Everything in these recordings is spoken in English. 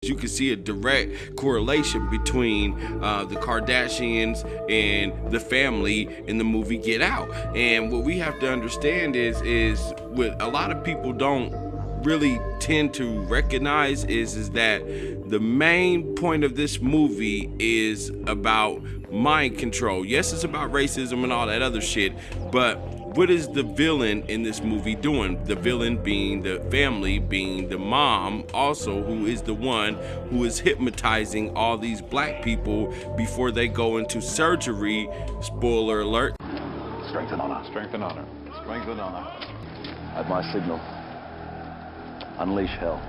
you can see a direct correlation between the Kardashians and the family in the movie Get Out. And what we have to understand is what a lot of people don't really tend to recognize is that the main point of this movie is about mind control. Yes, it's about racism and all that other shit, but what is the villain in this movie doing? The villain being the family, being the mom also, who is the one who is hypnotizing all these black people before they go into surgery. Spoiler alert. Strength and honor. Strength and honor. Strength and honor. At my signal, unleash hell.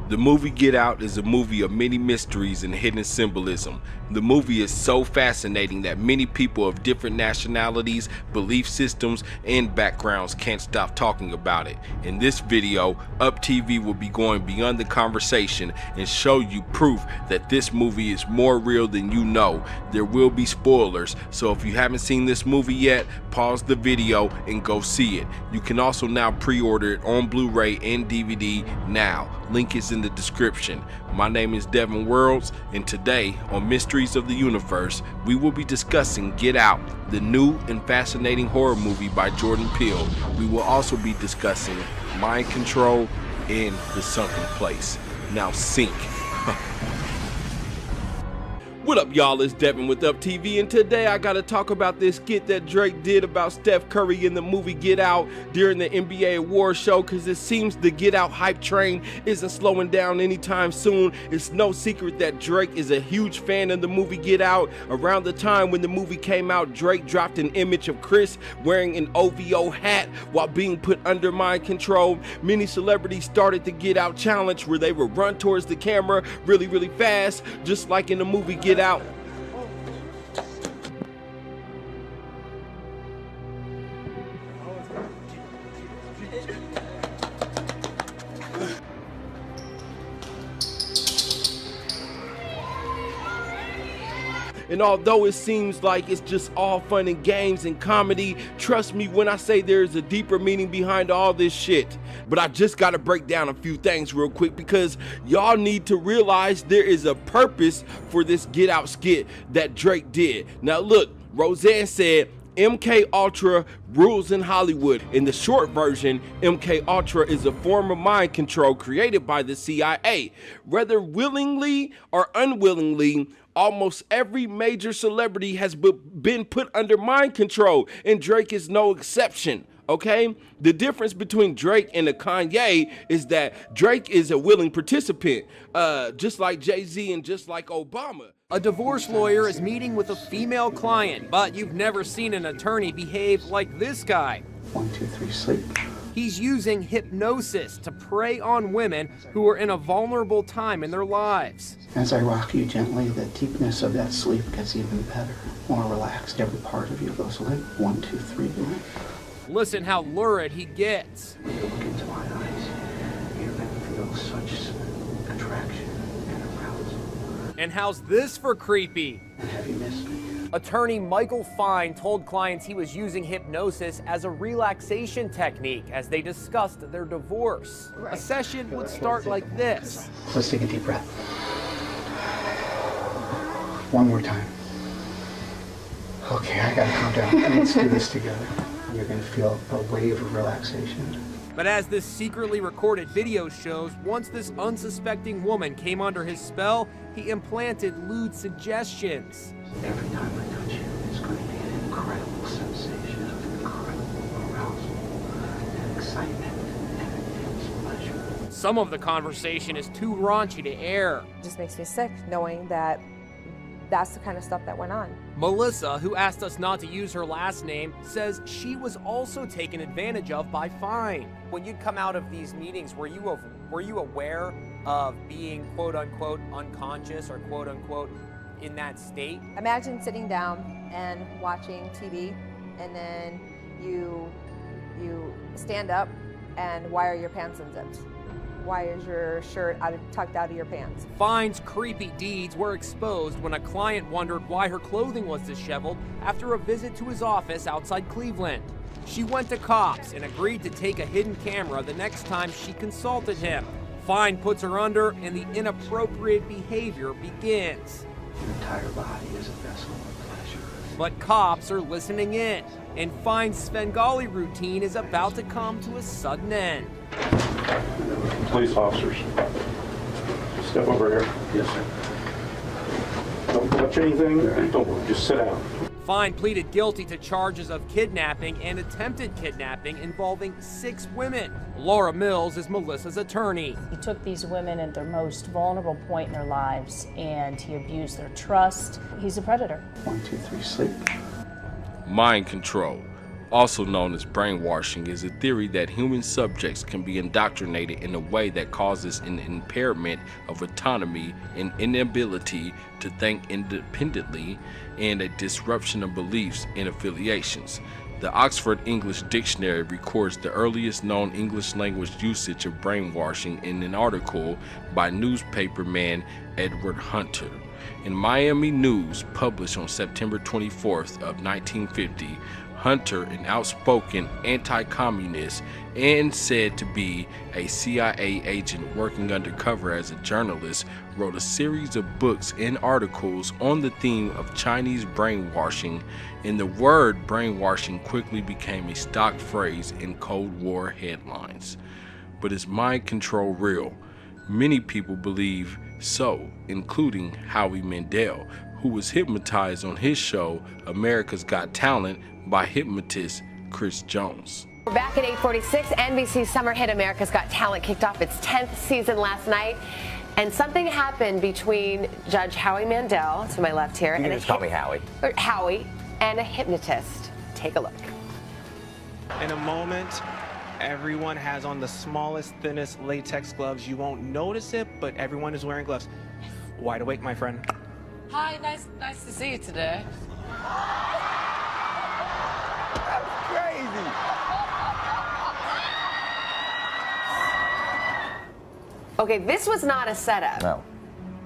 The movie Get Out is a movie of many mysteries and hidden symbolism. The movie is so fascinating that many people of different nationalities, belief systems, and backgrounds can't stop talking about it. In this video, Up TV will be going beyond the conversation and show you proof that this movie is more real than you know. There will be spoilers, so if you haven't seen this movie yet, pause the video and go see it. You can also now pre-order it on Blu-ray and DVD now. Link is in the description. My name is Devin Worlds, and today on Mysteries of the Universe, we will be discussing Get Out, the new and fascinating horror movie by Jordan Peele. We will also be discussing mind control and the Sunken Place. Now sink. What up, y'all? It's Devin with Up TV, and today I gotta talk about this skit that Drake did about Steph Curry in the movie Get Out during the NBA awards show, because it seems the Get Out hype train isn't slowing down anytime soon. It's no secret that Drake is a huge fan of the movie Get Out. Around the time when the movie came out, Drake dropped an image of Chris wearing an OVO hat while being put under mind control. Many celebrities started the Get Out challenge, where they would run towards the camera really fast, just like in the movie Get Out. And although it seems like it's just all fun and games and comedy, trust me when I say there's a deeper meaning behind all this shit. But I just gotta break down a few things real quick, because y'all need to realize there is a purpose for this Get Out skit that Drake did. Now look, Roseanne said MK Ultra rules in Hollywood. In the short version, MK Ultra is a form of mind control created by the CIA. Whether willingly or unwillingly, almost every major celebrity has been put under mind control, and Drake is no exception. Okay, the difference between Drake and a Kanye is that Drake is a willing participant, just like Jay-Z and just like Obama. A divorce lawyer is meeting with a female client, but you've never seen an attorney behave like this guy. 1, 2, 3, sleep. He's using hypnosis to prey on women who are in a vulnerable time in their lives. As I rock you gently, the deepness of that sleep gets even better, more relaxed. Every part of you goes limp. 1, 2, 3, limp. Listen how lurid he gets. When you look into my eyes, you're going to feel such attraction and arousal. And how's this for creepy? And have you missed me? Attorney Michael Fine told clients he was using hypnosis as a relaxation technique as they discussed their divorce. A session would start like this. Let's take a deep breath. One more time. Okay, I gotta calm down. Let's do this together. You're gonna feel a wave of relaxation. But as this secretly recorded video shows, once this unsuspecting woman came under his spell, he implanted lewd suggestions. Every time I touch you, it's going to be an incredible sensation of incredible arousal and excitement and intense pleasure. Some of the conversation is too raunchy to air. It just makes me sick knowing that that's the kind of stuff that went on. Melissa, who asked us not to use her last name, says she was also taken advantage of by Fine. When you'd come out of these meetings, were you aware of being quote unquote unconscious or quote unquote in that state? Imagine sitting down and watching TV, and then you stand up and why are your pants unzipped? Why is your shirt tucked out of your pants? Fine's creepy deeds were exposed when a client wondered why her clothing was disheveled after a visit to his office outside Cleveland. She went to cops and agreed to take a hidden camera the next time she consulted him. Fine puts her under and the inappropriate behavior begins. Your entire body is a vessel of pleasure. But cops are listening in, and Fine's Svengali routine is about to come to a sudden end. Police officers, step over here. Yes, sir. Don't touch anything. Don't worry. Just sit down. Fine pleaded guilty to charges of kidnapping and attempted kidnapping involving 6 women. Laura Mills is Melissa's attorney. He took these women at their most vulnerable point in their lives and he abused their trust. He's a predator. 1, 2, 3, sleep. Mind control, also known as brainwashing, is a theory that human subjects can be indoctrinated in a way that causes an impairment of autonomy and inability to think independently and a disruption of beliefs and affiliations. The Oxford English Dictionary records the earliest known English language usage of brainwashing in an article by newspaperman Edward Hunter. In Miami News, published on September 24th of 1950, Hunter, an outspoken anti-communist and said to be a CIA agent working undercover as a journalist, wrote a series of books and articles on the theme of Chinese brainwashing, and the word brainwashing quickly became a stock phrase in Cold War headlines. But is mind control real? Many people believe so, including Howie Mandel, who was hypnotized on his show America's Got Talent by hypnotist Chris Jones. We're back at 8:46. NBC's summer hit America's Got Talent kicked off its 10th season last night. And something happened between Judge Howie Mandel, to my left here, you can just call me Howie. Howie, and a hypnotist. Take a look. In a moment, everyone has on the smallest, thinnest latex gloves. You won't notice it, but everyone is wearing gloves. Wide awake, my friend. Hi, nice to see you today. That's crazy. Okay, this was not a setup. No.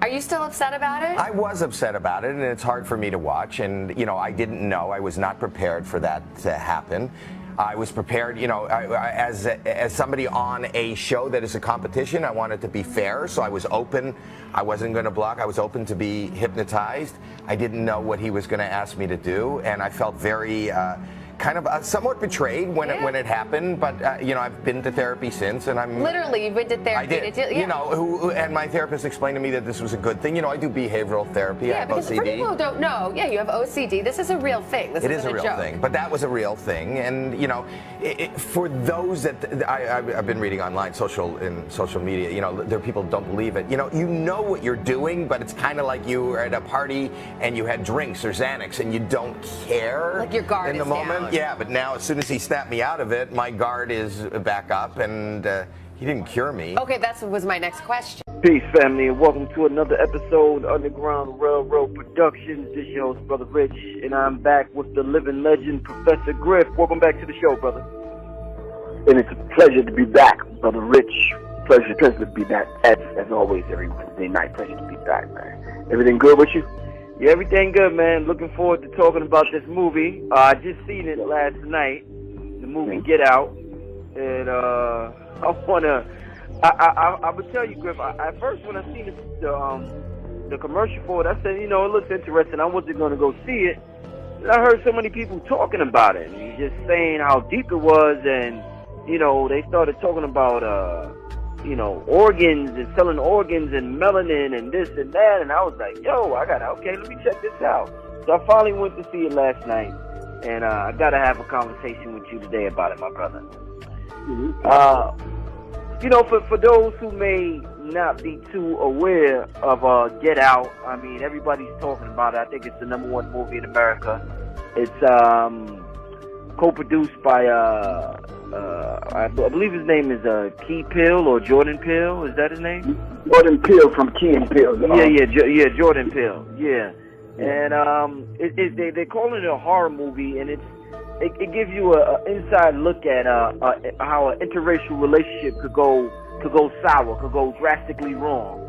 Are you still upset about it? I was upset about it, and it's hard for me to watch. And, you know, I didn't know. I was not prepared for that to happen. I was prepared, you know, as somebody on a show that is a competition, I wanted to be fair, so I was open. I wasn't going to block. I was open to be hypnotized. I didn't know what he was going to ask me to do, and I felt very kind of somewhat betrayed when it happened. But you know, I've been to therapy since, and I'm literally you've been to therapy. I did. Yeah. You know, and my therapist explained to me that this was a good thing. You know, I do behavioral therapy. Yeah, I have because OCD. for people who don't know, yeah, you have OCD. This is a real thing. This It is isn't a real joke. thing, but that was a real thing, and you know, for those that I've been reading online, social media, you know, there are people who don't believe it. You know what you're doing, but it's kind of like you were at a party and you had drinks or Xanax and you don't care. Like your guard in the is moment. down. Yeah, but now as soon as he snapped me out of it, my guard is back up, and he didn't cure me. Okay, that was my next question. Peace, family, and welcome to another episode of Underground Railroad Productions. This is your host, Brother Rich, and I'm back with the living legend, Professor Griff. Welcome back to the show, brother. And it's a pleasure to be back, Brother Rich. Pleasure to be back, as always, every Wednesday night. Pleasure to be back, man. Everything good with you? Yeah, everything good, man. Looking forward to talking about this movie. I just seen it last night, the movie Get Out, and I would tell you, Griff. At first, when I seen the commercial for it, I said, you know, it looks interesting. I wasn't going to go see it. And I heard so many people talking about it, and just saying how deep it was, and you know, they started talking about you know, organs and selling organs and melanin and this and that, and I was like, yo, okay, let me check this out. So I finally went to see it last night, and I got to have a conversation with you today about it, my brother. You know, for those who may not be too aware of Get Out, I mean, everybody's talking about it. I think it's the #1 movie in America. It's co-produced by I believe his name is Key Peele or Jordan Peele. Is that his name? Jordan Peele from Key and Peele. Yeah, Jordan Peele. Yeah, and they call it a horror movie, and it gives you an inside look at how an interracial relationship could go could go sour, could go drastically wrong.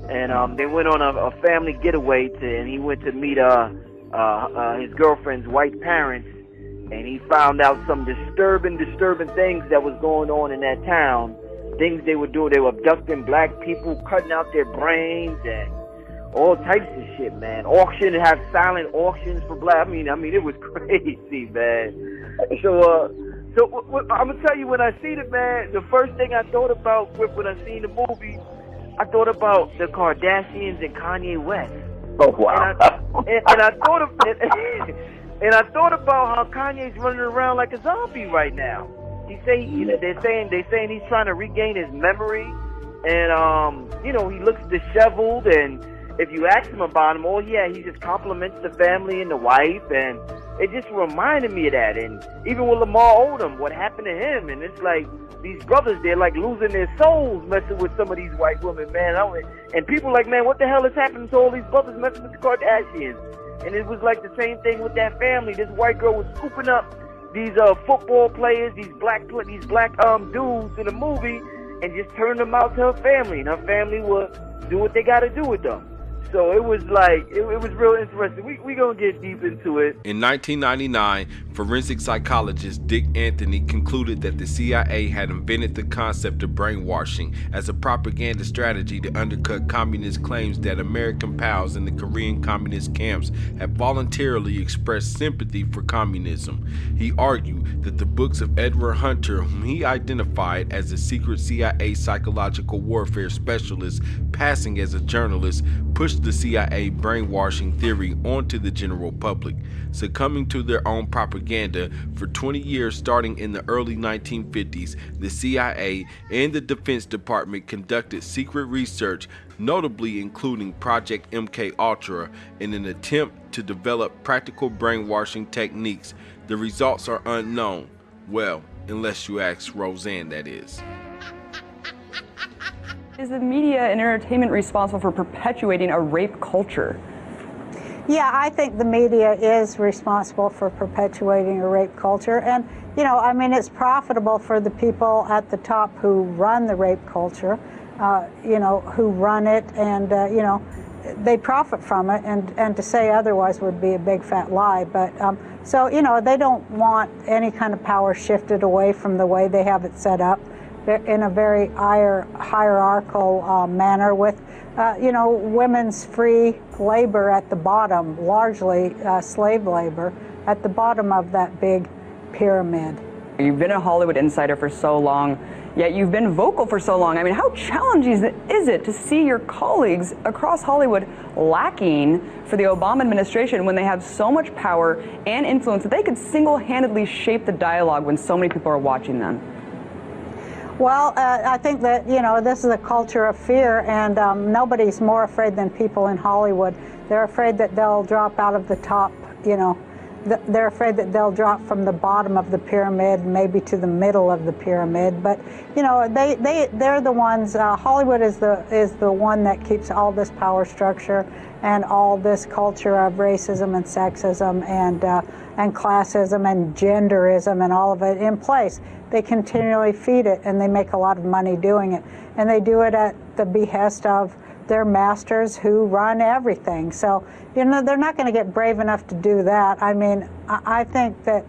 And they went on a family getaway and he went to meet his girlfriend's white parents, and he found out some disturbing things that was going on in that town. Things they were doing, they were abducting black people, cutting out their brains, and all types of shit, man. Have silent auctions for black. I mean, it was crazy, man. So I'm gonna tell you, when I seen it, man, the first thing I thought about when I seen the movie, I thought about the Kardashians and Kanye West. Oh wow! And I thought about how Kanye's running around like a zombie right now. They're saying he's trying to regain his memory, and he looks disheveled. And if you ask him about him, he just compliments the family and the wife, and it just reminded me of that. And even with Lamar Odom, what happened to him? And it's like these brothers, they're like losing their souls messing with some of these white women, man. And people like, man, what the hell is happening to all these brothers messing with the Kardashians? And it was like the same thing with that family. This white girl was scooping up these football players, these black dudes in the movie, and just turning them out to her family, and her family would do what they got to do with them. So it was like, it was real interesting. We gonna get deep into it. In 1999, forensic psychologist Dick Anthony concluded that the CIA had invented the concept of brainwashing as a propaganda strategy to undercut communist claims that American pals in the Korean communist camps had voluntarily expressed sympathy for communism. He argued that the books of Edward Hunter, whom he identified as a secret CIA psychological warfare specialist passing as a journalist, pushed the CIA brainwashing theory onto the general public. Succumbing to their own propaganda, for 20 years starting in the early 1950s, the CIA and the Defense Department conducted secret research, notably including Project MK Ultra, in an attempt to develop practical brainwashing techniques. The results are unknown. Well, unless you ask Roseanne, that is. Is the media and entertainment responsible for perpetuating a rape culture? Yeah, I think the media is responsible for perpetuating a rape culture. And, it's profitable for the people at the top who run the rape culture, who run it, and, they profit from it. And to say otherwise would be a big fat lie. But they don't want any kind of power shifted away from the way they have it set up. In a very hierarchical manner with, women's free labor at the bottom, largely slave labor, at the bottom of that big pyramid. You've been a Hollywood insider for so long, yet you've been vocal for so long. I mean, how challenging is it to see your colleagues across Hollywood lacking for the Obama administration when they have so much power and influence that they could single-handedly shape the dialogue when so many people are watching them? Well, I think that, this is a culture of fear, and nobody's more afraid than people in Hollywood. They're afraid that they'll drop out of the top, they're afraid that they'll drop from the bottom of the pyramid, maybe to the middle of the pyramid. But, they're the ones, Hollywood is the one that keeps all this power structure and all this culture of racism and sexism and classism and genderism and all of it in place. They continually feed it, and they make a lot of money doing it. And they do it at the behest of their masters who run everything. So, they're not going to get brave enough to do that. I mean, I think that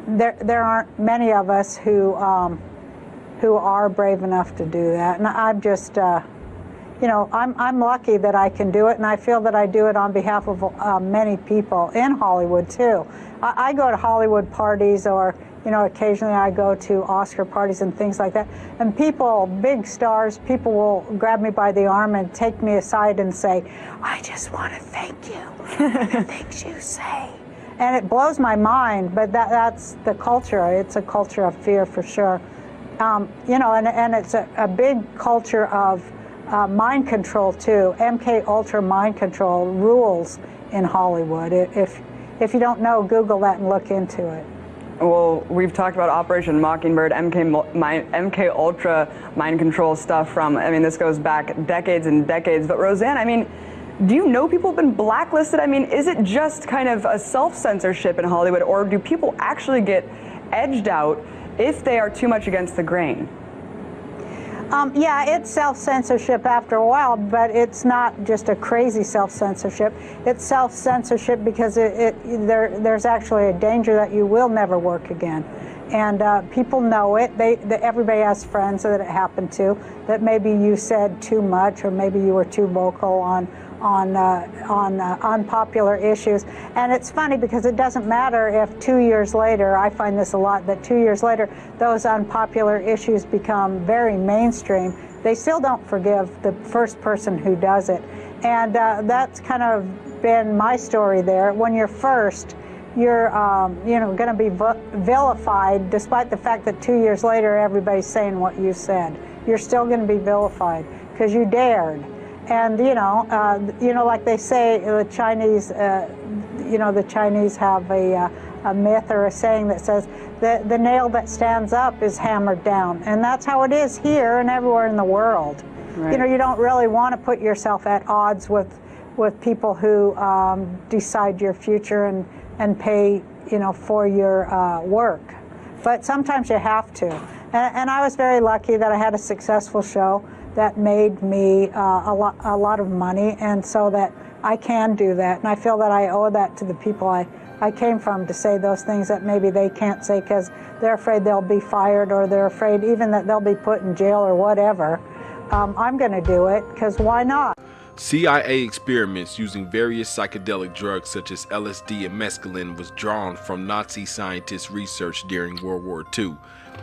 there aren't many of us who are brave enough to do that. And I'm just, I'm lucky that I can do it, and I feel that I do it on behalf of many people in Hollywood, too. I go to Hollywood parties, or occasionally I go to Oscar parties and things like that. And people, big stars, people will grab me by the arm and take me aside and say, I just want to thank you for the things you say. And it blows my mind, but that's the culture. It's a culture of fear for sure. And it's a big culture of mind control too. MK Ultra mind control rules in Hollywood. If you don't know, Google that and look into it. Well, we've talked about Operation Mockingbird, MK Ultra mind control stuff from, this goes back decades and decades. But Roseanne, do you know people have been blacklisted? Is it just kind of a self-censorship in Hollywood, or do people actually get edged out if they are too much against the grain? Yeah, it's self-censorship after a while, but it's not just a crazy self-censorship. It's self-censorship because there's actually a danger that you will never work again. And people know it. Everybody has friends that it happened to, that maybe you said too much or maybe you were too vocal on unpopular issues. And it's funny because it doesn't matter if 2 years later, I find this a lot, that 2 years later, those unpopular issues become very mainstream. They still don't forgive the first person who does it. And that's kind of been my story there. When you're first, you're going to be vilified, despite the fact that 2 years later everybody's saying what you said. You're still going to be vilified because you dared. And like they say, the Chinese, the Chinese have a myth or a saying that says the nail that stands up is hammered down, and that's how it is here and everywhere in the world. Right. You don't really want to put yourself at odds with people who decide your future and pay for your work, but sometimes you have to. And I was very lucky that I had a successful show that made me a lot of money, and so that I can do that. And I feel that I owe that to the people I came from, to say those things that maybe they can't say because they're afraid they'll be fired, or they're afraid even that they'll be put in jail or whatever. I'm going to do it because why not? CIA experiments using various psychedelic drugs such as LSD and mescaline was drawn from Nazi scientists' research during World War II.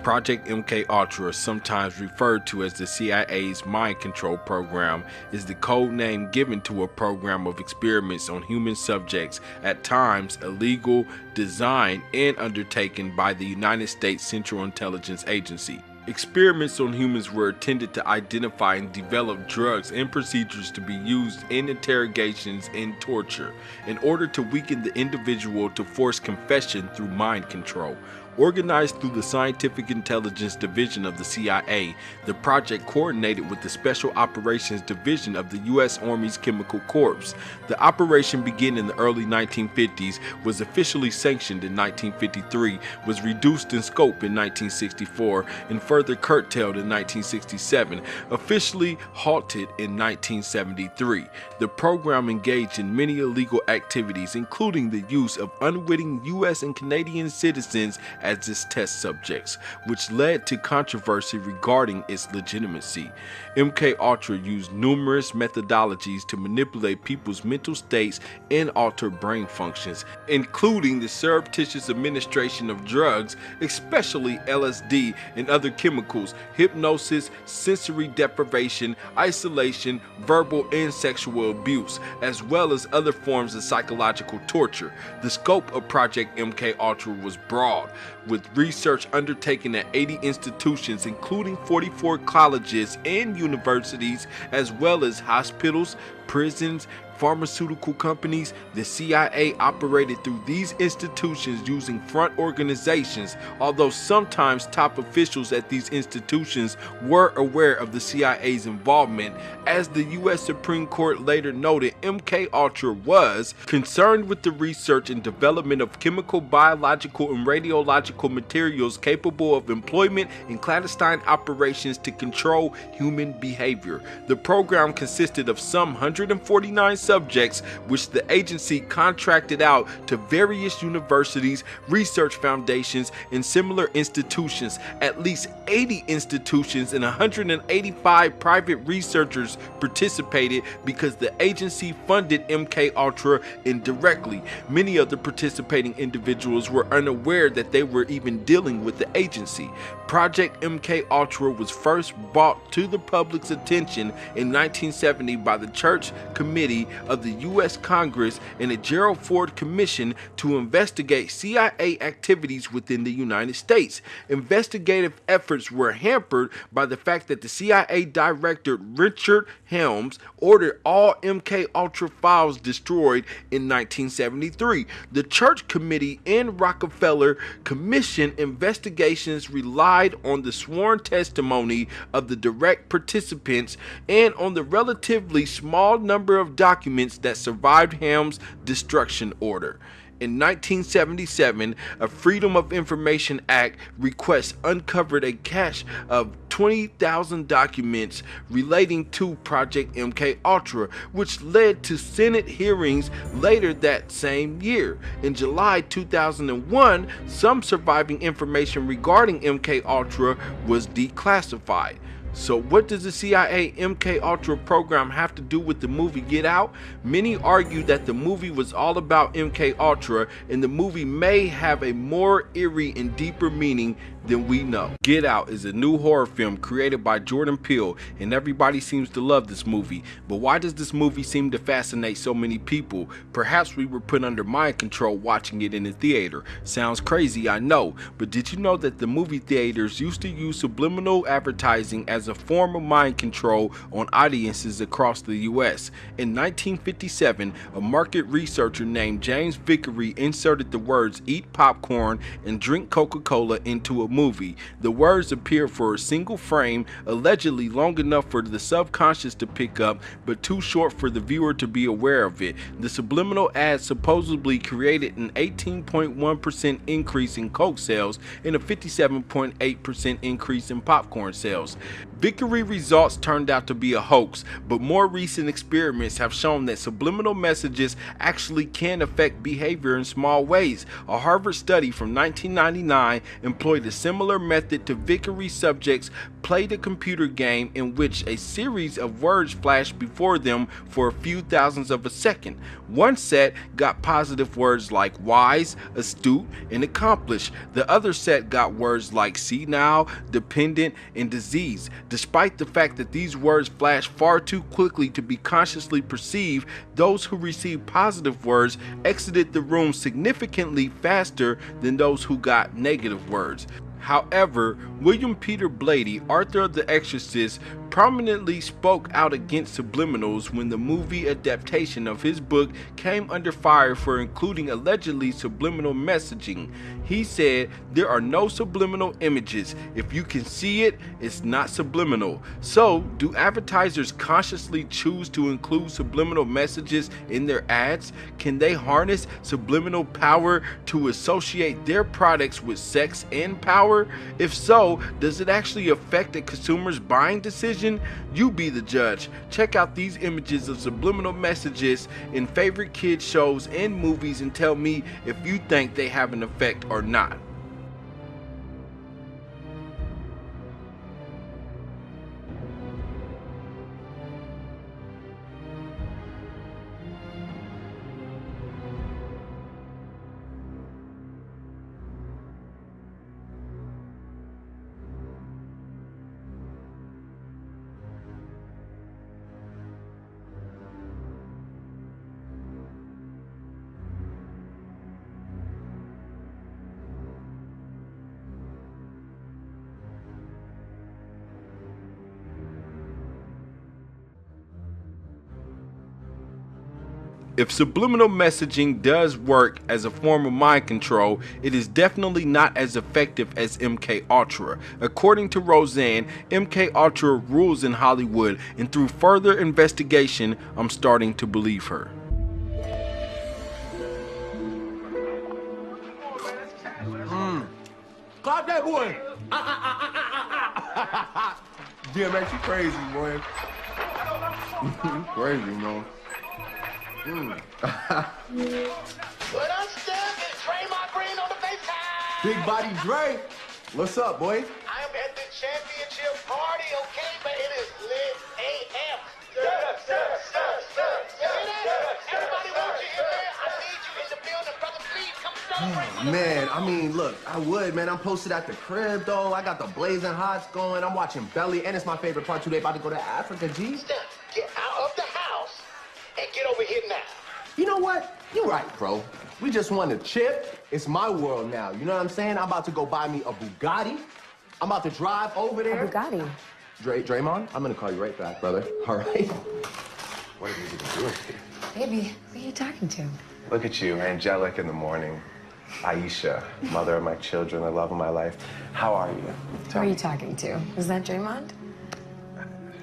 Project MK Ultra, sometimes referred to as the CIA's mind control program, is the code name given to a program of experiments on human subjects, at times illegal, designed and undertaken by the United States Central Intelligence Agency. Experiments on humans were intended to identify and develop drugs and procedures to be used in interrogations and torture, in order to weaken the individual to force confession through mind control. Organized through the Scientific Intelligence Division of the CIA, the project coordinated with the Special Operations Division of the U.S. Army's Chemical Corps. The operation began in the early 1950s, was officially sanctioned in 1953, was reduced in scope in 1964, and further curtailed in 1967, officially halted in 1973. The program engaged in many illegal activities, including the use of unwitting U.S. and Canadian citizens as its test subjects, which led to controversy regarding its legitimacy. MK Ultra used numerous methodologies to manipulate people's mental states and alter brain functions, including the surreptitious administration of drugs, especially LSD and other chemicals, hypnosis, sensory deprivation, isolation, verbal and sexual abuse, as well as other forms of psychological torture. The scope of Project MK Ultra was broad, with research undertaken at 80 institutions, including 44 colleges and universities, as well as hospitals, prisons, pharmaceutical companies. The CIA operated through these institutions using front organizations, although sometimes top officials at these institutions were aware of the CIA's involvement. As the U.S. Supreme Court later noted, MK Ultra was concerned with the research and development of chemical, biological, and radiological materials capable of employment in clandestine operations to control human behavior. The program consisted of some 149 subjects, which the agency contracted out to various universities, research foundations, and similar institutions. At least 80 institutions and 185 private researchers participated because the agency funded MK Ultra indirectly. Many of the participating individuals were unaware that they were even dealing with the agency. Project MK Ultra was first brought to the public's attention in 1970 by the Church Committee of the U.S. Congress and a Gerald Ford Commission to investigate CIA activities within the United States. Investigative efforts were hampered by the fact that the CIA Director Richard Helms ordered all MK Ultra files destroyed in 1973. The Church Committee and Rockefeller Commission investigations relied on the sworn testimony of the direct participants and on the relatively small number of documents that survived Helms' destruction order. In 1977, a Freedom of Information Act request uncovered a cache of 20,000 documents relating to Project MKUltra, which led to Senate hearings later that same year. In July 2001, some surviving information regarding MKUltra was declassified. So what does the CIA MKUltra program have to do with the movie Get Out? Many argue that the movie was all about MKUltra, and the movie may have a more eerie and deeper meaning than we know. Get Out is a new horror film created by Jordan Peele, and everybody seems to love this movie. But why does this movie seem to fascinate so many people? Perhaps we were put under mind control watching it in the theater. Sounds crazy, I know, but did you know that the movie theaters used to use subliminal advertising as a form of mind control on audiences across the US? In 1957, a market researcher named James Vickery inserted the words "eat popcorn" and "drink Coca-Cola" into a movie. The words appeared for a single frame, allegedly long enough for the subconscious to pick up, but too short for the viewer to be aware of it. The subliminal ad supposedly created an 18.1% increase in Coke sales and a 57.8% increase in popcorn sales. Vickery results turned out to be a hoax, but more recent experiments have shown that subliminal messages actually can affect behavior in small ways. A Harvard study from 1999 employed a similar method to Vickery's subjects played a computer game in which a series of words flashed before them for a few thousandths of a second. One set got positive words like wise, astute, and accomplished. The other set got words like senile, dependent, and disease. Despite the fact that these words flashed far too quickly to be consciously perceived, those who received positive words exited the room significantly faster than those who got negative words. However, William Peter Blatty, author of The Exorcist, prominently spoke out against subliminals when the movie adaptation of his book came under fire for including allegedly subliminal messaging. He said, "There are no subliminal images. If you can see it, it's not subliminal." So, do advertisers consciously choose to include subliminal messages in their ads? Can they harness subliminal power to associate their products with sex and power? If so, does it actually affect a consumer's buying decision? You be the judge. Check out these images of subliminal messages in favorite kids shows and movies and tell me if you think they have an effect or not. If subliminal messaging does work as a form of mind control, it is definitely not as effective as MKUltra. According to Roseanne, MKUltra rules in Hollywood, and through further investigation, I'm starting to believe her. Clap that boy! Yeah, man, you crazy, boy. Crazy, man. What up, Steph? It's Dre, my friend on the FaceTime. Big body Dre. What's up, boy? I am at the championship party, okay? But it is lit AF. Everybody wants you in there. I need you in the building, brother. Please come celebrate. Oh, man, I mean, look, I would, man. I'm posted at the crib, though. I got the blazing hots going. I'm watching Belly, and it's my favorite part today. About to go to Africa, G. Steph, get out of the house and get over here now. You know what? You're right, bro. We just won a chip. It's my world now. You know what I'm saying? I'm about to go buy me a Bugatti. I'm about to drive over there. A Bugatti? Draymond, I'm gonna call you right back, brother. All right? What are you even doing here? Baby, who are you talking to? Look at you, angelic in the morning. Aisha, mother of my children, the love of my life. How are you? Who are you talking to? Was that Draymond?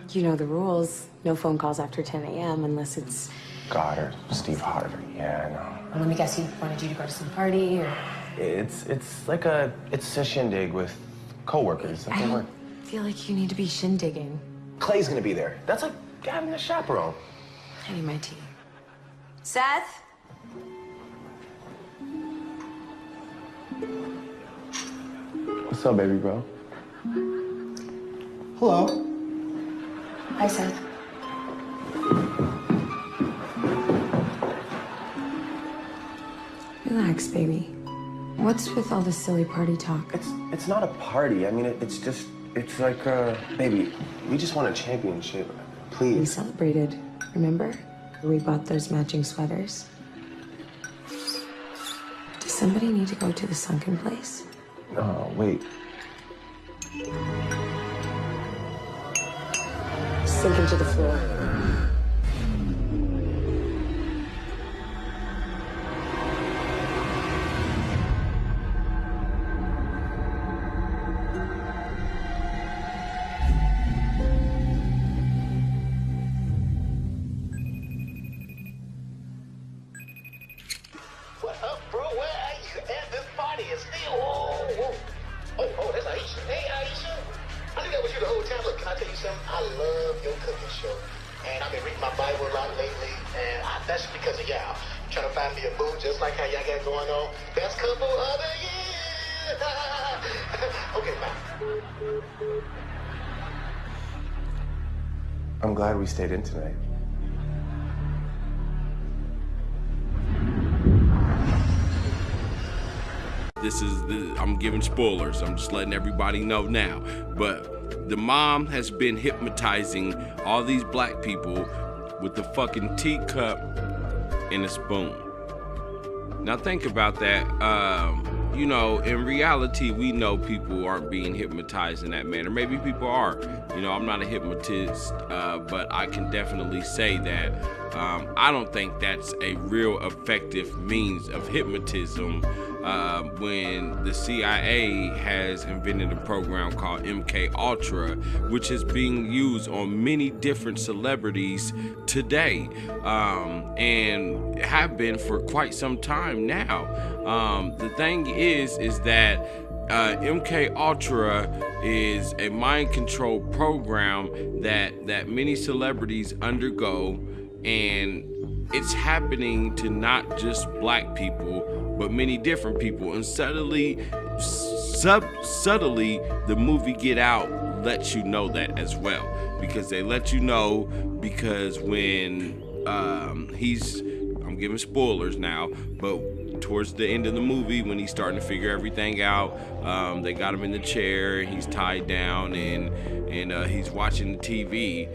You know the rules. No phone calls after 10 a.m. unless it's Goddard, Steve Harvey. Yeah, I know. Well, let me guess, he wanted you to go to some party, or? It's a shindig with coworkers. I don't feel like you need to be shindigging. Clay's gonna be there. That's like having a chaperone. I need my tea. Seth? What's up, baby bro? Hello. Hi, Seth. Relax, baby. What's with all this silly party talk? It's not a party. I mean, it's like, baby, we just won a championship. We Please. celebrated, remember? We bought those matching sweaters. Does somebody need to go to the Sunken Place? Oh, wait. Sink into the floor. What up, bro? Where are you at? This party is still. Whoa. Oh, that's Aisha. Hey, Aisha. I knew that was you the whole time. Look, can I tell you something? I love your cooking show. And I've been reading my Bible a lot lately, and that's because of y'all. I'm trying to find me a boo just like how y'all got going on. Best couple of the year. Okay, bye. I'm glad we stayed in tonight. I'm giving spoilers. I'm just letting everybody know now. But the mom has been hypnotizing all these black people with the fucking teacup and a spoon. Now think about that. You know, in reality, we know people aren't being hypnotized in that manner. Maybe people are. You know, I'm not a hypnotist, but I can definitely say that I don't think that's a real effective means of hypnotism when the CIA has invented a program called MK Ultra, which is being used on many different celebrities today, and have been for quite some time now. The thing is that MK Ultra is a mind control program that many celebrities undergo, and it's happening to not just black people, but many different people. And subtly, the movie Get Out lets you know that as well, because they let you know, because when I'm giving spoilers now, but towards the end of the movie, when he's starting to figure everything out, they got him in the chair, he's tied down, and he's watching the TV.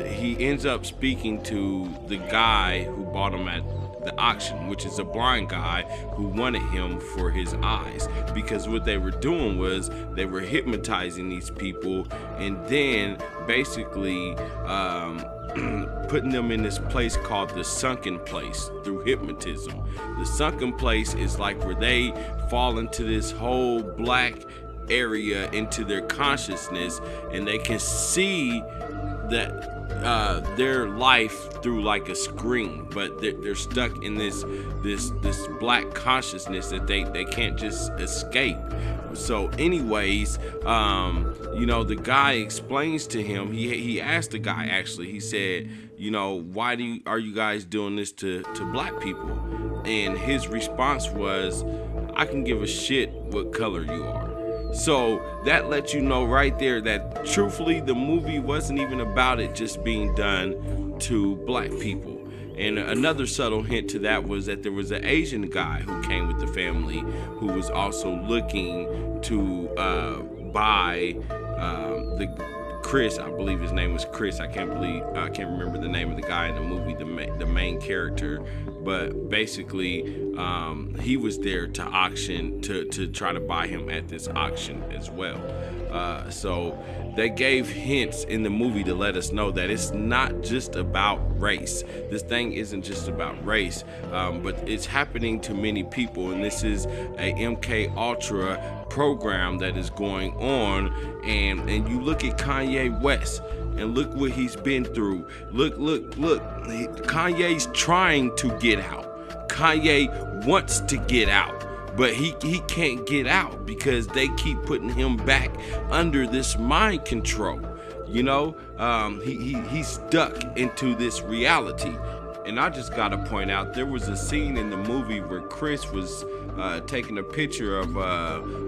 He ends up speaking to the guy who bought him at the auction, which is a blind guy who wanted him for his eyes, because what they were doing was they were hypnotizing these people and then basically putting them in this place called the Sunken Place through hypnotism. The Sunken Place is like where they fall into this whole black area into their consciousness, and they can see that their life through like a screen, but they're stuck in this black consciousness that they can't just escape. So anyways, you know, the guy explains to him, he asked the guy, actually, he said, you know, why are you guys doing this to black people? And his response was, I can give a shit what color you are. So that lets you know right there that truthfully the movie wasn't even about it just being done to black people. And another subtle hint to that was that there was an Asian guy who came with the family who was also looking to buy the Chris, I believe his name was Chris. I can't remember the name of the guy in the movie, the main character. But basically, he was there to auction, to try to buy him at this auction as well. So they gave hints in the movie to let us know that it's not just about race. This thing isn't just about race, but it's happening to many people, and this is a MK Ultra program that is going on. And you look at Kanye West. and look what he's been through. Look. Kanye's trying to get out. Kanye wants to get out, but he can't get out because they keep putting him back under this mind control. You know, he's stuck into this reality. And I just gotta point out, there was a scene in the movie where Chris was taking a picture of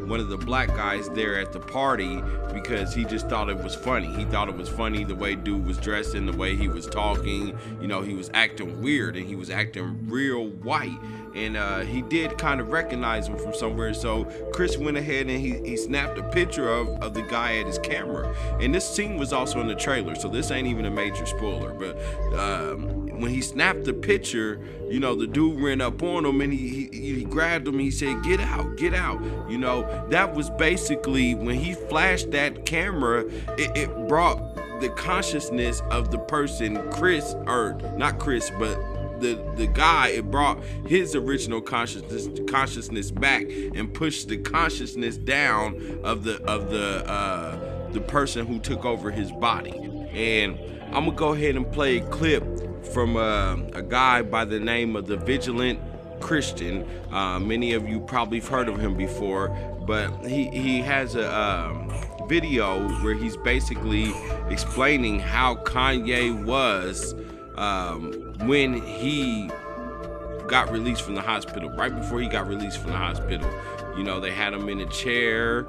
one of the black guys there at the party because he just thought it was funny. He thought it was funny the way dude was dressed and the way he was talking. You know, he was acting weird and he was acting real white. And he did kind of recognize him from somewhere. So Chris went ahead and he snapped a picture of the guy at his camera. And this scene was also in the trailer, so this ain't even a major spoiler. But when he snapped the picture, you know, the dude ran up on him and he grabbed him and he said, get out, get out. You know, that was basically when he flashed that camera, it brought the consciousness of the person, Chris, or not Chris, but the guy, it brought his original consciousness back and pushed the consciousness down of the person who took over his body. And I'm gonna go ahead and play a clip from a guy by the name of the Vigilant Christian. Many of you probably have heard of him before, but he has a video where he's basically explaining how Kanye was when he got released from the hospital, right before he got released from the hospital. You know, they had him in a chair,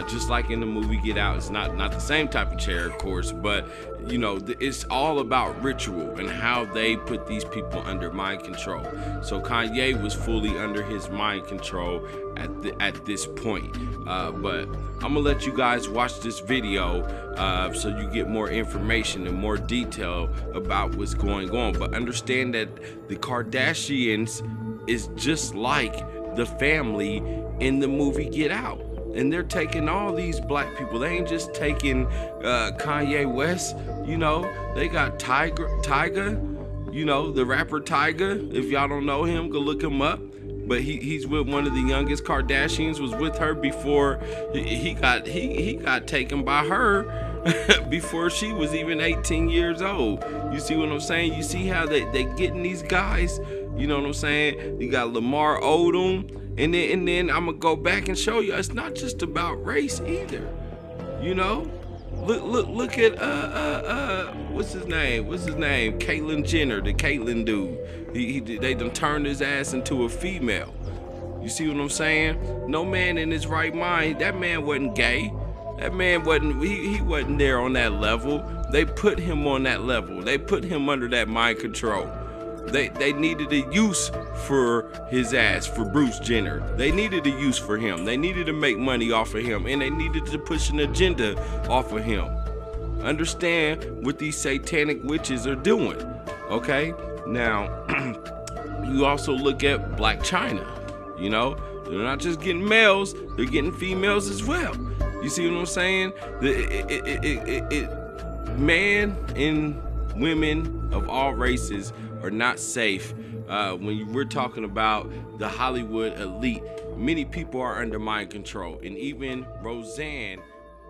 just like in the movie Get Out. It's not the same type of chair, of course, but you know, it's all about ritual and how they put these people under mind control. So Kanye was fully under his mind control at this point. But I'm gonna let you guys watch this video so you get more information and more detail about what's going on. But understand that the Kardashians is just like the family in the movie Get Out. And they're taking all these black people. They ain't just taking Kanye West. You know, they got Tyga, you know, the rapper Tyga. If y'all don't know him, go look him up. But he's with one of the youngest Kardashians, was with her before he got taken by her before she was even 18 years old. You see what I'm saying? You see how they getting these guys? You know what I'm saying? You got Lamar Odom. And then I'm gonna go back and show you it's not just about race either. You know? Look at what's his name? Caitlyn Jenner, the Caitlyn dude. They done turned his ass into a female. You see what I'm saying? No man in his right mind. That man wasn't gay. That man wasn't. He wasn't there on that level. They put him on that level. They put him under that mind control. They needed a use for his ass, for Bruce Jenner. They needed a use for him. They needed to make money off of him, and they needed to push an agenda off of him. Understand what these satanic witches are doing, okay? Now, you also look at Black China. You know, they're not just getting males, they're getting females as well. You see what I'm saying? Man and women of all races are not safe when we're talking about the Hollywood elite. Many people are under mind control, and even Roseanne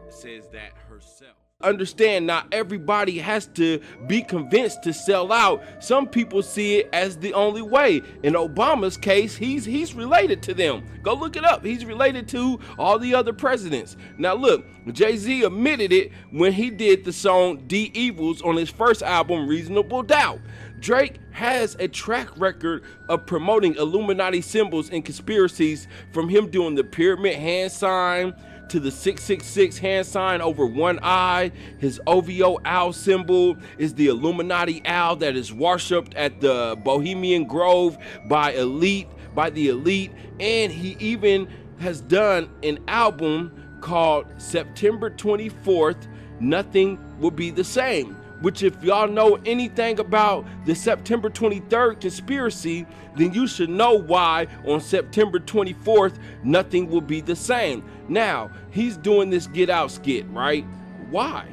says that herself. Understand, not everybody has to be convinced to sell out. Some people see it as the only way. In Obama's case, he's related to them. Go look it up. He's related to all the other presidents. Now look, Jay-Z admitted it when he did the song D Evils on his first album, Reasonable Doubt. Drake has a track record of promoting Illuminati symbols and conspiracies, from him doing the pyramid hand sign to the 666 hand sign over one eye. His OVO owl symbol is the Illuminati owl that is worshipped at the Bohemian Grove by the elite. And he even has done an album called September 24th, Nothing Will Be the Same, which, if y'all know anything about the September 23rd conspiracy, then you should know why on September 24th, nothing will be the same. Now, he's doing this Get Out skit, right? Why?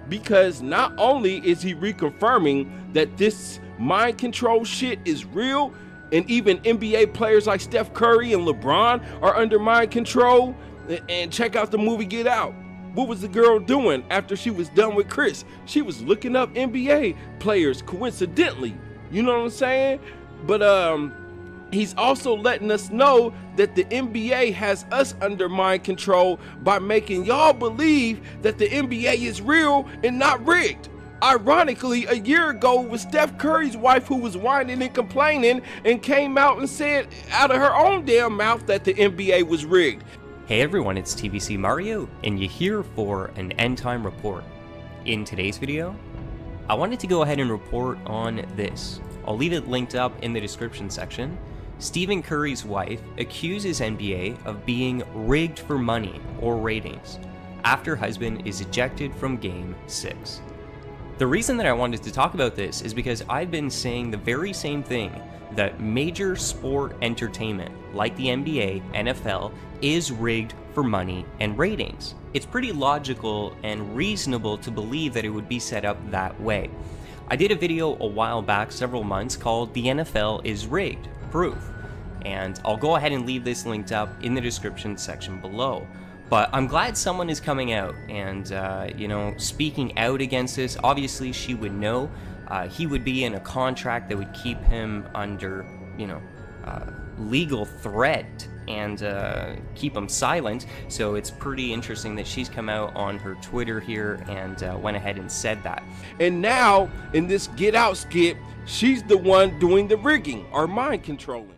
Because not only is he reconfirming that this mind control shit is real, and even NBA players like Steph Curry and LeBron are under mind control, and check out the movie Get Out. What was the girl doing after she was done with Chris? She was looking up NBA players coincidentally. You know what I'm saying? But he's also letting us know that the NBA has us under mind control by making y'all believe that the NBA is real and not rigged. Ironically, a year ago it was Steph Curry's wife who was whining and complaining and came out and said out of her own damn mouth that the NBA was rigged. Hey everyone, it's TVC Mario, and you're here for an End Time report. In today's video, I wanted to go ahead and report on this. I'll leave it linked up in the description section. Stephen Curry's wife accuses NBA of being rigged for money or ratings after husband is ejected from Game 6. The reason that I wanted to talk about this is because I've been saying the very same thing, that major sport entertainment like the NBA, NFL, is rigged for money and ratings. It's pretty logical and reasonable to believe that it would be set up that way. I did a video a while back, several months, called "The NFL is Rigged, Proof," and I'll go ahead and leave this linked up in the description section below. But I'm glad someone is coming out and, speaking out against this. Obviously, she would know. He would be in a contract that would keep him under, legal threat and keep him silent. So it's pretty interesting that she's come out on her Twitter here and went ahead and said that. And now, in this Get Out skit, she's the one doing the rigging or mind controlling.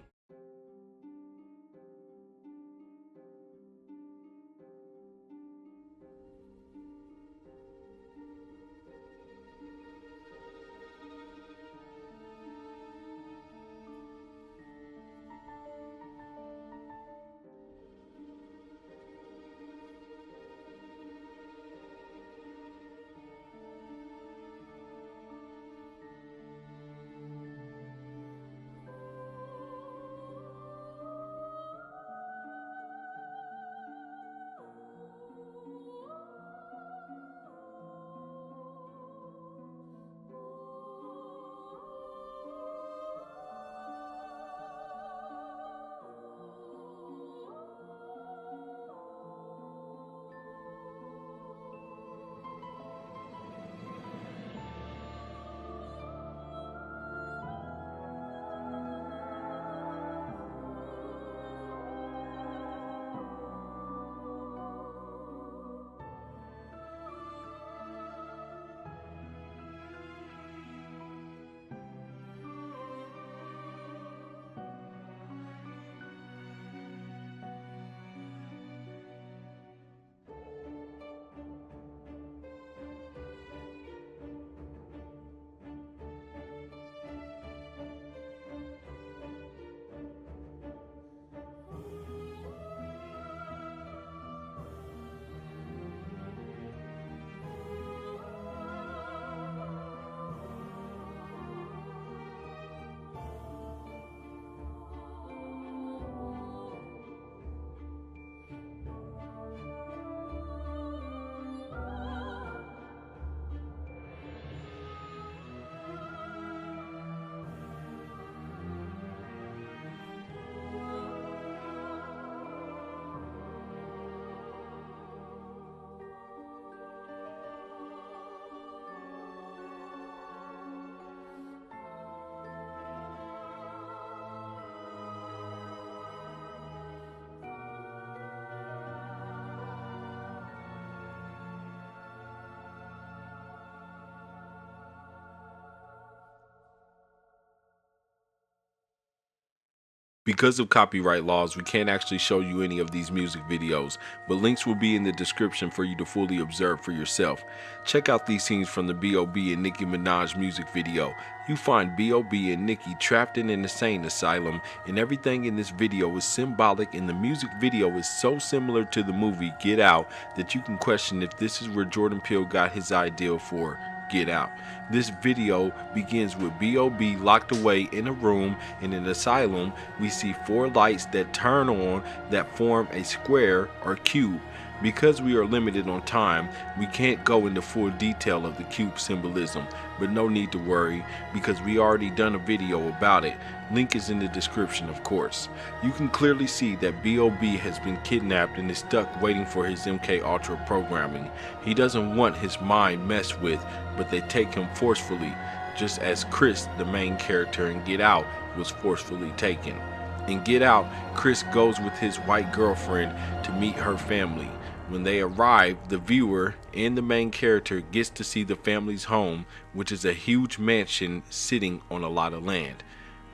Because of copyright laws, we can't actually show you any of these music videos, but links will be in the description for you to fully observe for yourself. Check out these scenes from the B.O.B. and Nicki Minaj music video. You find B.O.B. and Nicki trapped in an insane asylum, and everything in this video is symbolic, and the music video is so similar to the movie Get Out that you can question if this is where Jordan Peele got his idea for Get Out. This video begins with B.O.B. locked away in a room in an asylum. We see 4 lights that turn on that form a square or cube. Because we are limited on time, we can't go into full detail of the cube symbolism, but no need to worry because we already done a video about it. Link is in the description, of course. You can clearly see that B.O.B. has been kidnapped and is stuck waiting for his MK Ultra programming. He doesn't want his mind messed with, but they take him forcefully, just as Chris, the main character in Get Out, was forcefully taken. In Get Out, Chris goes with his white girlfriend to meet her family. When they arrive, the viewer and the main character gets to see the family's home, which is a huge mansion sitting on a lot of land.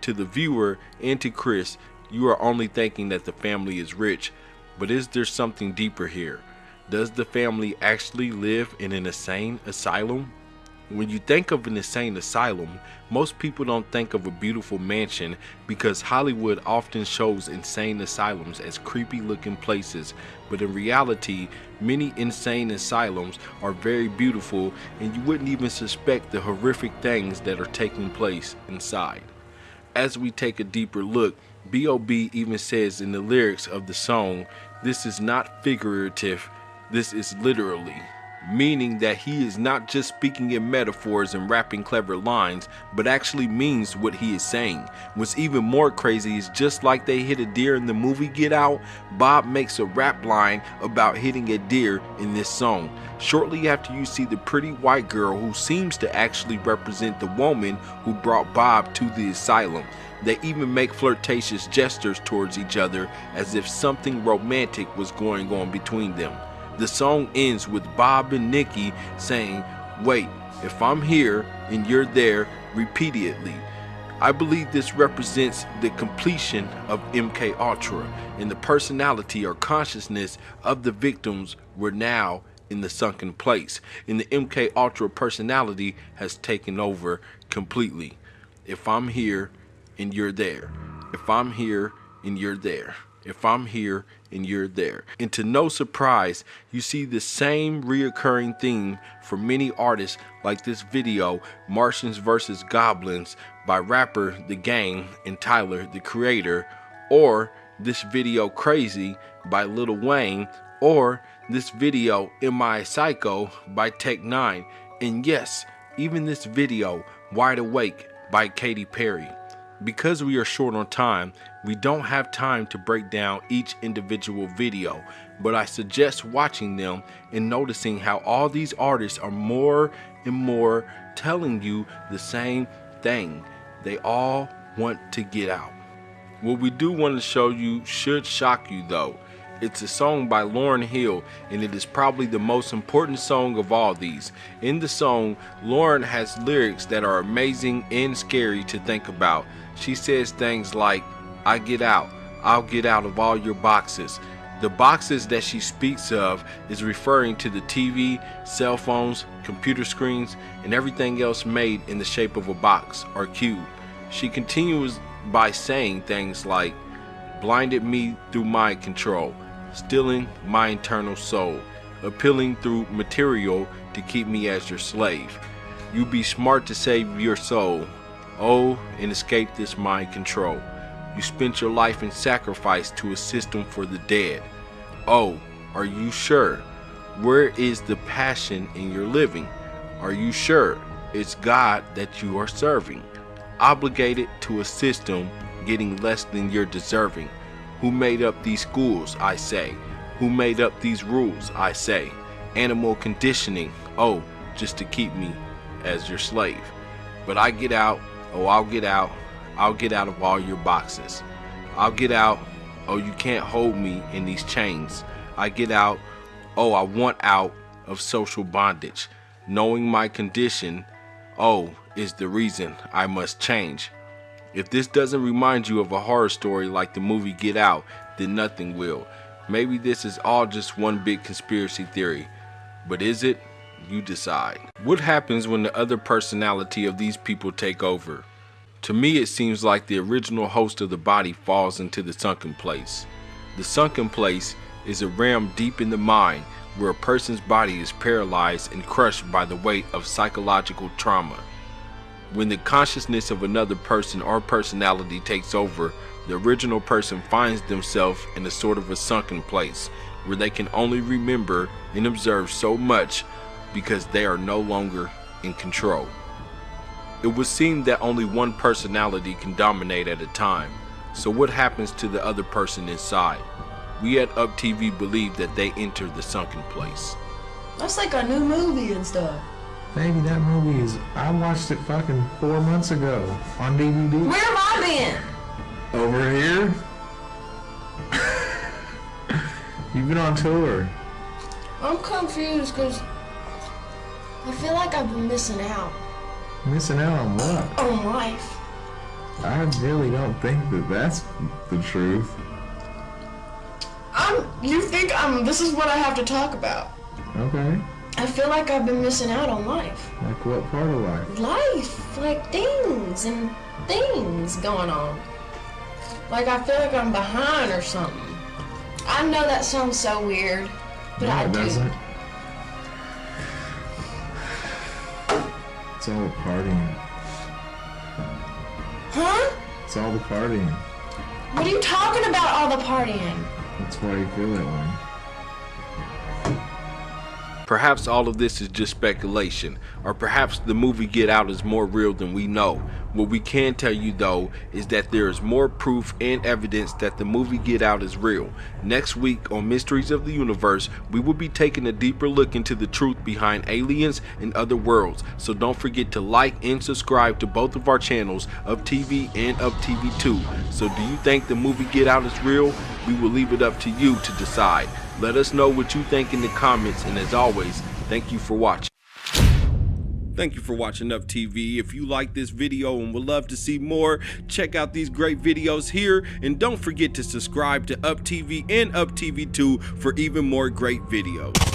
To the viewer and to Chris, you are only thinking that the family is rich, but is there something deeper here? Does the family actually live in an insane asylum? When you think of an insane asylum, most people don't think of a beautiful mansion because Hollywood often shows insane asylums as creepy looking places, but in reality, many insane asylums are very beautiful and you wouldn't even suspect the horrific things that are taking place inside. As we take a deeper look, B.O.B. even says in the lyrics of the song, "This is not figurative, this is literally." Meaning that he is not just speaking in metaphors and rapping clever lines, but actually means what he is saying. What's even more crazy is just like they hit a deer in the movie Get Out, Bob makes a rap line about hitting a deer in this song. Shortly after you see the pretty white girl who seems to actually represent the woman who brought Bob to the asylum. They even make flirtatious gestures towards each other as if something romantic was going on between them. The song ends with Bob and Nikki saying, "Wait, if I'm here and you're there," repeatedly. I believe this represents the completion of MK Ultra, and the personality or consciousness of the victims were now in the sunken place, and the MK Ultra personality has taken over completely. If I'm here and you're there. If I'm here and you're there. If I'm here and you're there. And to no surprise, you see the same reoccurring theme for many artists like this video, Martians vs. Goblins by rapper The Game and Tyler, the Creator, or this video Crazy by Lil Wayne, or this video Am I a Psycho by Tech9, and yes, even this video Wide Awake by Katy Perry. Because we are short on time, we don't have time to break down each individual video, but I suggest watching them and noticing how all these artists are more and more telling you the same thing. They all want to get out. What we do want to show you should shock you though. It's a song by Lauryn Hill, and it is probably the most important song of all these. In the song, Lauryn has lyrics that are amazing and scary to think about. She says things like, "I get out, I'll get out of all your boxes." The boxes that she speaks of is referring to the TV, cell phones, computer screens, and everything else made in the shape of a box or cube. She continues by saying things like, "Blinded me through mind control, stealing my internal soul, appealing through material to keep me as your slave. You be smart to save your soul, oh, and escape this mind control. You spent your life in sacrifice to a system for the dead. Oh, are you sure? Where is the passion in your living? Are you sure it's God that you are serving? Obligated to a system, getting less than you're deserving. Who made up these schools, I say? Who made up these rules, I say? Animal conditioning, oh, just to keep me as your slave. But I get out, oh, I'll get out of all your boxes. I'll get out, oh, you can't hold me in these chains. I get out, oh, I want out of social bondage. Knowing my condition, oh, is the reason I must change. If this doesn't remind you of a horror story like the movie Get Out, then nothing will. Maybe this is all just one big conspiracy theory. But is it? You decide. What happens when the other personality of these people take over? To me, it seems like the original host of the body falls into the sunken place. The sunken place is a realm deep in the mind where a person's body is paralyzed and crushed by the weight of psychological trauma. When the consciousness of another person or personality takes over, the original person finds themselves in a sort of a sunken place where they can only remember and observe so much because they are no longer in control. It would seem that only one personality can dominate at a time, so what happens to the other person inside? We at Up TV believe that they enter the sunken place. That's like a new movie and stuff. Baby, that movie is... I watched it fucking 4 months ago on DVD. Where have I been? Over here? You've been on tour. I'm confused because I feel like I've been missing out. Missing out on what? On life. I really don't think that that's the truth. You think this is what I have to talk about. Okay. I feel like I've been missing out on life. Like what part of life? Life, like things going on. Like I feel like I'm behind or something. I know that sounds so weird, but I do. No, it doesn't. It's all the partying. Huh? It's all the partying. What are you talking about, all the partying? That's why you feel that way. Perhaps all of this is just speculation, or perhaps the movie Get Out is more real than we know. What we can tell you though is that there is more proof and evidence that the movie Get Out is real. Next week on Mysteries of the Universe, we will be taking a deeper look into the truth behind aliens and other worlds. So don't forget to like and subscribe to both of our channels, Up TV and Up TV 2. So do you think the movie Get Out is real? We will leave it up to you to decide. Let us know what you think in the comments, and as always, thank you for watching. Thank you for watching Up TV. If you like this video and would love to see more, check out these great videos here, and don't forget to subscribe to Up TV and Up TV 2 for even more great videos.